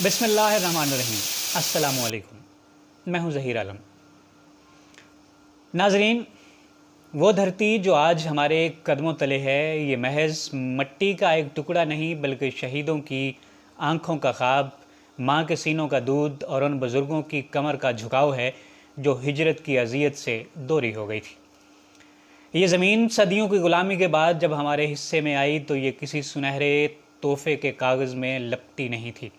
بسم اللہ الرحمن الرحیم۔ السلام علیکم، میں ہوں ظہیر عالم۔ ناظرین، وہ دھرتی جو آج ہمارے قدموں تلے ہے، یہ محض مٹی کا ایک ٹکڑا نہیں بلکہ شہیدوں کی آنکھوں کا خواب، ماں کے سینوں کا دودھ اور ان بزرگوں کی کمر کا جھکاؤ ہے جو ہجرت کی اذیت سے دوری ہو گئی تھی۔ یہ زمین صدیوں کی غلامی کے بعد جب ہمارے حصے میں آئی تو یہ کسی سنہرے تحفے کے کاغذ میں لپٹی نہیں تھی،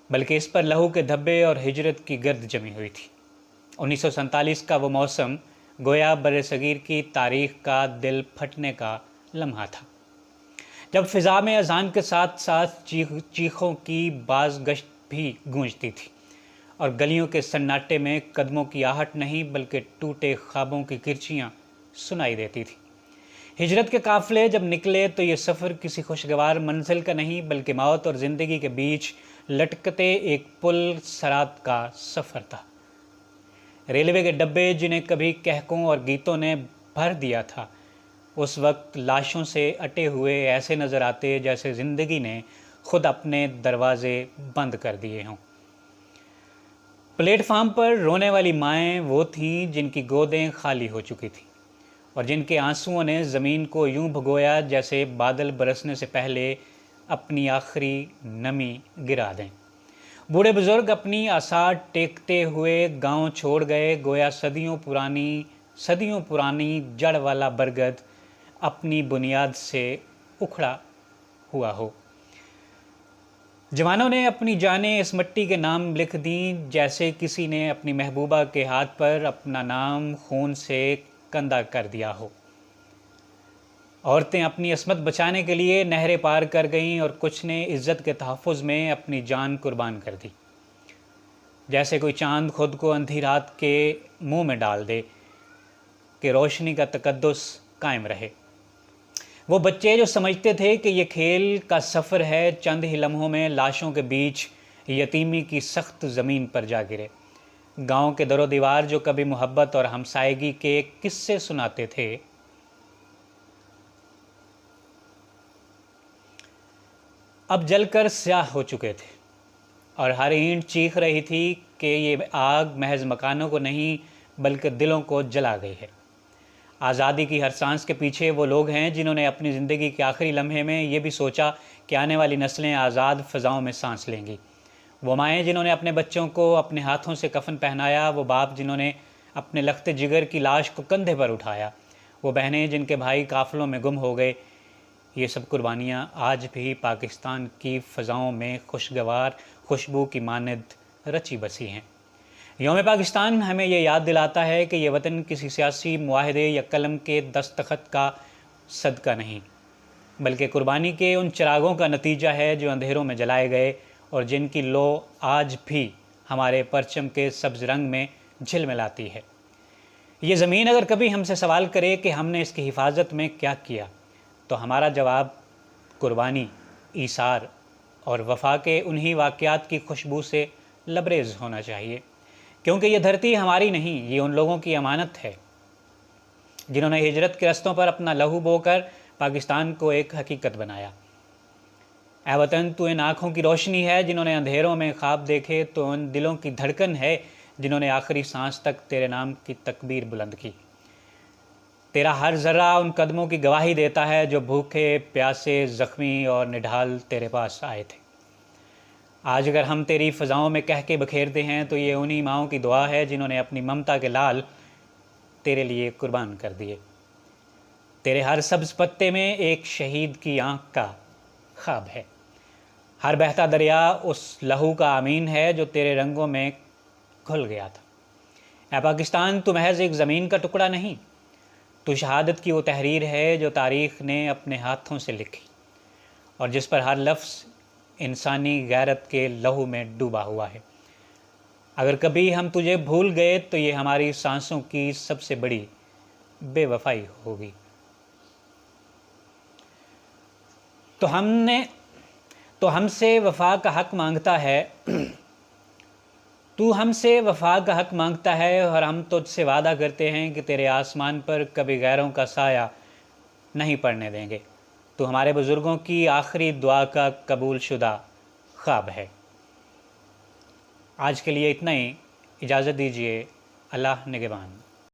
بلکہ اس پر لہو کے دھبے اور ہجرت کی گرد جمی ہوئی تھی۔ 1947 کا وہ موسم گویا بر صغیر کی تاریخ کا دل پھٹنے کا لمحہ تھا، جب فضا میں اذان کے ساتھ ساتھ چیخوں کی باز گشت بھی گونجتی تھی اور گلیوں کے سناٹے میں قدموں کی آہٹ نہیں بلکہ ٹوٹے خوابوں کی کرچیاں سنائی دیتی تھی۔ ہجرت کے قافلے جب نکلے تو یہ سفر کسی خوشگوار منزل کا نہیں بلکہ موت اور زندگی کے بیچ لٹکتے ایک پل صراط کا سفر تھا۔ ریلوے کے ڈبے جنہیں کبھی کہکوں اور گیتوں نے بھر دیا تھا، اس وقت لاشوں سے اٹے ہوئے ایسے نظر آتے جیسے زندگی نے خود اپنے دروازے بند کر دیے ہوں۔ پلیٹ فارم پر رونے والی مائیں وہ تھیں جن کی گودیں خالی ہو چکی تھیں اور جن کے آنسوؤں نے زمین کو یوں بھگویا جیسے بادل برسنے سے پہلے اپنی آخری نمی گرا دیں۔ بوڑھے بزرگ اپنی آثار ٹیکتے ہوئے گاؤں چھوڑ گئے، گویا صدیوں پرانی جڑ والا برگد اپنی بنیاد سے اکھڑا ہوا ہو۔ جوانوں نے اپنی جانیں اس مٹی کے نام لکھ دیں جیسے کسی نے اپنی محبوبہ کے ہاتھ پر اپنا نام خون سے کندہ کر دیا ہو۔ عورتیں اپنی عصمت بچانے کے لیے نہریں پار کر گئیں اور کچھ نے عزت کے تحفظ میں اپنی جان قربان کر دی، جیسے کوئی چاند خود کو اندھی رات کے منہ میں ڈال دے کہ روشنی کا تقدس قائم رہے۔ وہ بچے جو سمجھتے تھے کہ یہ کھیل کا سفر ہے، چند ہی لمحوں میں لاشوں کے بیچ یتیمی کی سخت زمین پر جا گرے۔ گاؤں کے در و دیوار جو کبھی محبت اور ہمسائیگی کے قصے سناتے تھے، اب جل کر سیاہ ہو چکے تھے اور ہر اینٹ چیخ رہی تھی کہ یہ آگ محض مکانوں کو نہیں بلکہ دلوں کو جلا گئی ہے۔ آزادی کی ہر سانس کے پیچھے وہ لوگ ہیں جنہوں نے اپنی زندگی کے آخری لمحے میں یہ بھی سوچا کہ آنے والی نسلیں آزاد فضاؤں میں سانس لیں گی۔ وہ مائیں جنہوں نے اپنے بچوں کو اپنے ہاتھوں سے کفن پہنایا، وہ باپ جنہوں نے اپنے لخت جگر کی لاش کو کندھے پر اٹھایا، وہ بہنیں جن کے بھائی قافلوں میں گم ہو گئے، یہ سب قربانیاں آج بھی پاکستان کی فضاؤں میں خوشگوار خوشبو کی مانند رچی بسی ہیں۔ یوم پاکستان ہمیں یہ یاد دلاتا ہے کہ یہ وطن کسی سیاسی معاہدے یا قلم کے دستخط کا صدقہ نہیں بلکہ قربانی کے ان چراغوں کا نتیجہ ہے جو اندھیروں میں جلائے گئے اور جن کی لو آج بھی ہمارے پرچم کے سبز رنگ میں جھلملاتی ہے۔ یہ زمین اگر کبھی ہم سے سوال کرے کہ ہم نے اس کی حفاظت میں کیا کیا تو ہمارا جواب قربانی، ایثار اور وفا کے انہی واقعات کی خوشبو سے لبریز ہونا چاہیے، کیونکہ یہ دھرتی ہماری نہیں، یہ ان لوگوں کی امانت ہے جنہوں نے ہجرت کے رستوں پر اپنا لہو بو کر پاکستان کو ایک حقیقت بنایا۔ اے وطن، تو ان آنکھوں کی روشنی ہے جنہوں نے اندھیروں میں خواب دیکھے، تو ان دلوں کی دھڑکن ہے جنہوں نے آخری سانس تک تیرے نام کی تکبیر بلند کی۔ تیرا ہر ذرہ ان قدموں کی گواہی دیتا ہے جو بھوکے، پیاسے، زخمی اور نڈھال تیرے پاس آئے تھے۔ آج اگر ہم تیری فضاؤں میں کہہ کے بکھیرتے ہیں تو یہ انہی ماؤں کی دعا ہے جنہوں نے اپنی ممتا کے لال تیرے لیے قربان کر دیے۔ تیرے ہر سبز پتے میں ایک شہید کی آنکھ کا خواب ہے، ہر بہتا دریا اس لہو کا امین ہے جو تیرے رنگوں میں گھل گیا تھا۔ اے پاکستان، تو محض ایک زمین کا ٹکڑا نہیں، تو شہادت کی وہ تحریر ہے جو تاریخ نے اپنے ہاتھوں سے لکھی اور جس پر ہر لفظ انسانی غیرت کے لہو میں ڈوبا ہوا ہے۔ اگر کبھی ہم تجھے بھول گئے تو یہ ہماری سانسوں کی سب سے بڑی بے وفائی ہوگی۔ تو ہم سے وفا کا حق مانگتا ہے اور ہم تجھ سے وعدہ کرتے ہیں کہ تیرے آسمان پر کبھی غیروں کا سایہ نہیں پڑنے دیں گے۔ تو ہمارے بزرگوں کی آخری دعا کا قبول شدہ خواب ہے۔ آج کے لیے اتنا ہی، اجازت دیجیے، اللہ نگہبان۔